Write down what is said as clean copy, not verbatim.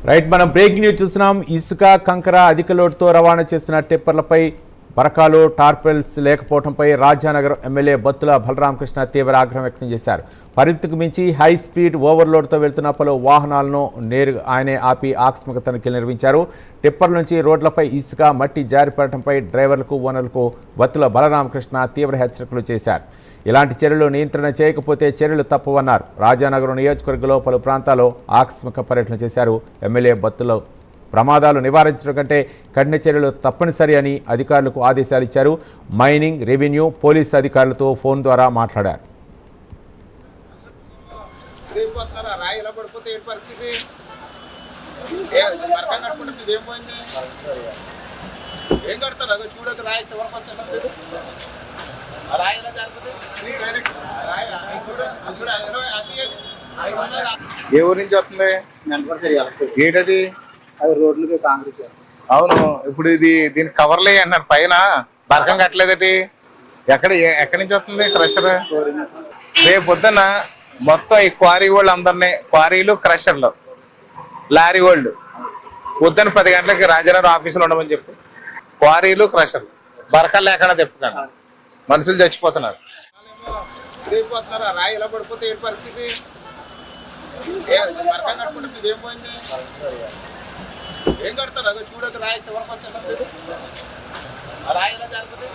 Right, మనం breaking news చూస్తున్నాం. ఇసుక కంకర అధిక లోటుతో రవాణా చేస్తున్న టిప్పర్లపై బరకాలు టార్పెల్స్ లేకపోవడంపై రాజానగరం ఎమ్మెల్యే బత్తుల బలరామకృష్ణ తీవ్ర ఆగ్రహం వ్యక్తం చేశారు. పరిమితికి మించి హై స్పీడ్ ఓవర్లోడ్తో వెళ్తున్న పలు వాహనాలను నేరుగా ఆయనే ఆపి ఆకస్మిక తనిఖీలు నిర్వహించారు. టిప్పర్ల నుంచి రోడ్లపై ఇసుక మట్టి జారిపడటంపై డ్రైవర్లకు ఓనర్లకు బత్తుల బలరామకృష్ణ తీవ్ర హెచ్చరికలు చేశారు. ఇలాంటి చర్యలు నియంత్రణ చేయకపోతే చర్యలు తప్పవన్నారు. రాజానగరం నియోజకవర్గంలో పలు ప్రాంతాల్లో ఆకస్మిక పర్యటన చేశారు ఎమ్మెల్యే బత్తుల. ప్రమాదాలు నివారించడం కంటే కఠిన చర్యలు తప్పనిసరి అని అధికారులకు ఆదేశాలు ఇచ్చారు. మైనింగ్, రెవెన్యూ, పోలీసు అధికారులతో ఫోన్ ద్వారా మాట్లాడారు. ఏ ఊరి నుంచి వస్తుంది ఏంటది? అది రోడ్లకి కాంక్రీట్. అవును, ఇప్పుడు దీని కవర్లే అన్నారు, పైన బరకం కట్టలేదటి. ఎక్కడి నుంచి వస్తుంది క్రషర్? రేపు పొద్దున్న మొత్తం ఈ క్వారీ వాళ్ళు అందరినీ, క్వారీలు క్రషర్లు లారీ వాళ్ళు పొద్దున్న 10 గంటలకి రాజానగరం ఆఫీసులో ఉండమని చెప్పు. క్వారీలు క్రషర్లు బరకలు లేకుండా తెప్పుతాను, మనుషులు చచ్చిపోతున్నారు. రాయి ఇలా పడిపోతే ఏంటి పరిస్థితి? బరకం కట్టుకుంటే ఇదేం పోయింది? ఏం కడతారు? చూడదు, రాయి చివరికి వచ్చేసరికి రాయి ఇలా జరిగిపోతే